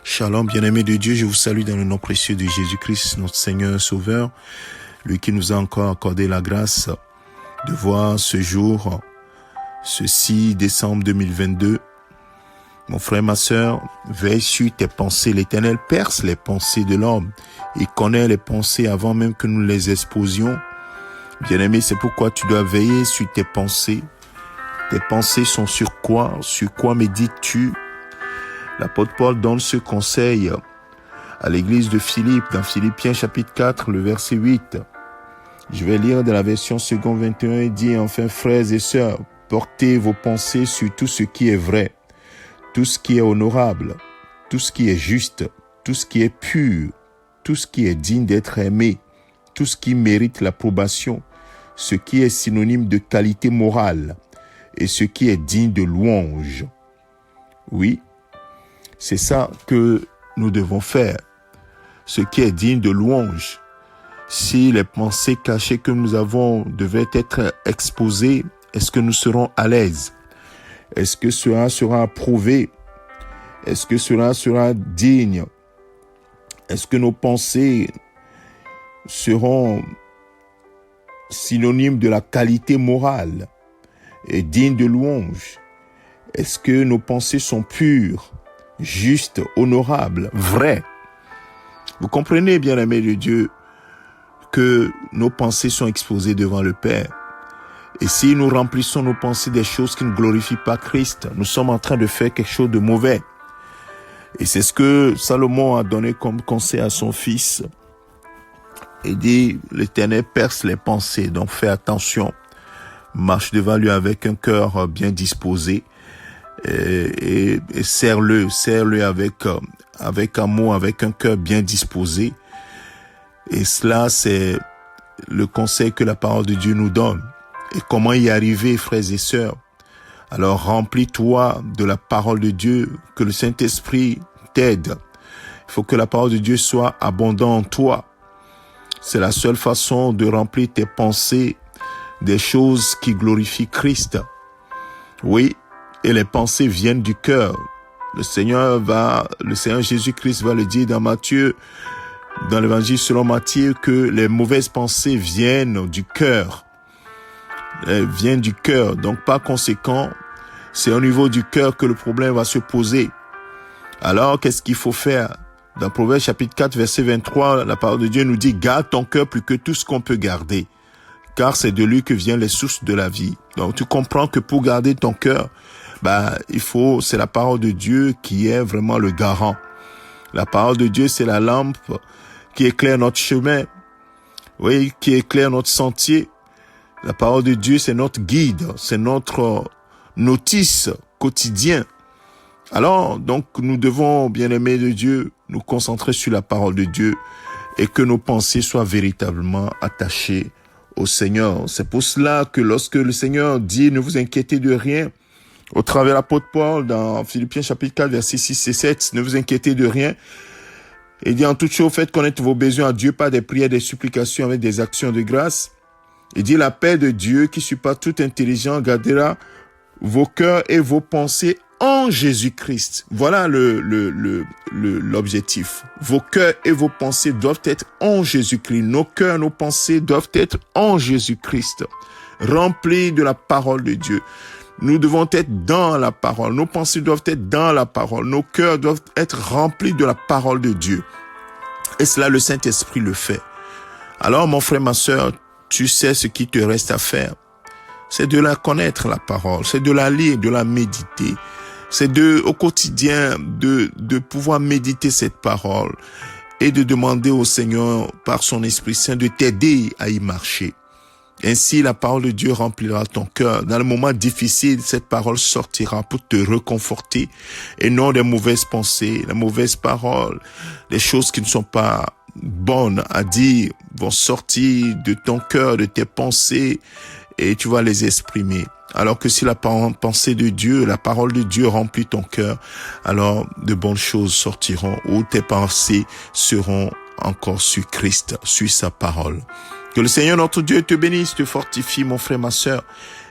Shalom, bien-aimés de Dieu, je vous salue dans le nom précieux de Jésus-Christ, notre Seigneur et Sauveur, lui qui nous a encore accordé la grâce de voir ce jour, ce 6 décembre 2022. Mon frère, ma sœur, veille sur tes pensées. L'Éternel perce les pensées de l'homme. Il connaît les pensées avant même que nous les exposions. Bien-aimé, c'est pourquoi tu dois veiller sur tes pensées. Tes pensées sont sur quoi? Sur quoi médites-tu? L'apôtre Paul donne ce conseil à l'église de Philippe, dans Philippiens chapitre 4, le verset 8. Je vais lire de la version seconde 21, il dit, enfin, frères et sœurs, portez vos pensées sur tout ce qui est vrai, tout ce qui est honorable, tout ce qui est juste, tout ce qui est pur, tout ce qui est digne d'être aimé, tout ce qui mérite l'approbation, ce qui est synonyme de qualité morale et ce qui est digne de louange. Oui, c'est ça que nous devons faire, ce qui est digne de louange. Si les pensées cachées que nous avons devaient être exposées, est-ce que nous serons à l'aise? Est-ce que cela sera approuvé? Est-ce que cela sera digne? Est-ce que nos pensées seront synonymes de la qualité morale et dignes de louange? Est-ce que nos pensées sont pures, justes, honorables, vraies? Vous comprenez, bien-aimés de Dieu, que nos pensées sont exposées devant le Père. Et si nous remplissons nos pensées des choses qui ne glorifient pas Christ, nous sommes en train de faire quelque chose de mauvais. Et c'est ce que Salomon a donné comme conseil à son fils. Il dit, l'Éternel perce les pensées, donc fais attention. Marche devant lui avec un cœur bien disposé et serre-le avec amour, avec un cœur bien disposé. Et cela, c'est le conseil que la parole de Dieu nous donne. Et comment y arriver, frères et sœurs? Alors, remplis-toi de la parole de Dieu, que le Saint-Esprit t'aide. Il faut que la parole de Dieu soit abondante en toi. C'est la seule façon de remplir tes pensées des choses qui glorifient Christ. Oui, et les pensées viennent du cœur. Le Seigneur Jésus-Christ va le dire dans Matthieu, dans l'évangile selon Matthieu, que les mauvaises pensées viennent du cœur. Elles viennent du cœur. Donc, par conséquent, c'est au niveau du cœur que le problème va se poser. Alors, qu'est-ce qu'il faut faire? Dans Proverbe chapitre 4, verset 23, la parole de Dieu nous dit, garde ton cœur plus que tout ce qu'on peut garder, car c'est de lui que viennent les sources de la vie. Donc, tu comprends que pour garder ton cœur, c'est la parole de Dieu qui est vraiment le garant. La parole de Dieu, c'est la lampe qui éclaire notre chemin. Oui, qui éclaire notre sentier. La parole de Dieu, c'est notre guide, c'est notre notice quotidien. Alors, donc, nous devons, bien-aimés de Dieu, nous concentrer sur la parole de Dieu et que nos pensées soient véritablement attachées au Seigneur. C'est pour cela que lorsque le Seigneur dit « Ne vous inquiétez de rien », au travers de l'apôtre Paul, dans Philippiens chapitre 4, versets 6 et 7, « Ne vous inquiétez de rien ». Il dit « En toute chose, faites connaître vos besoins à Dieu par des prières, des supplications avec des actions de grâce. » Il dit « La paix de Dieu, qui surpasse toute intelligence, gardera vos cœurs et vos pensées en Jésus-Christ. » Voilà l'objectif. Vos cœurs et vos pensées doivent être en Jésus-Christ. Nos cœurs, nos pensées doivent être en Jésus-Christ, remplis de la parole de Dieu. Nous devons être dans la parole. Nos pensées doivent être dans la parole. Nos cœurs doivent être remplis de la parole de Dieu. Et cela, le Saint-Esprit le fait. Alors, mon frère, ma sœur, tu sais ce qui te reste à faire. C'est de la connaître, la parole. C'est de la lire, de la méditer. C'est au quotidien, de pouvoir méditer cette parole et de demander au Seigneur, par son Esprit Saint, de t'aider à y marcher. Ainsi, la parole de Dieu remplira ton cœur. Dans le moment difficile, cette parole sortira pour te réconforter et non des mauvaises pensées, les mauvaises paroles, les choses qui ne sont pas bonnes à dire vont sortir de ton cœur, de tes pensées et tu vas les exprimer. Alors que si la pensée de Dieu, la parole de Dieu remplit ton cœur, alors de bonnes choses sortiront ou tes pensées seront encore sur Christ, sur sa parole. Que le Seigneur notre Dieu te bénisse, te fortifie, mon frère, ma sœur,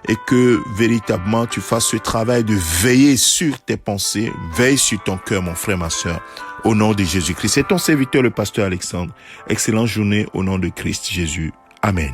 et que véritablement tu fasses ce travail de veiller sur tes pensées, veille sur ton cœur, mon frère, ma sœur, au nom de Jésus-Christ. C'est ton serviteur, le pasteur Alexandre. Excellente journée au nom de Christ Jésus. Amen.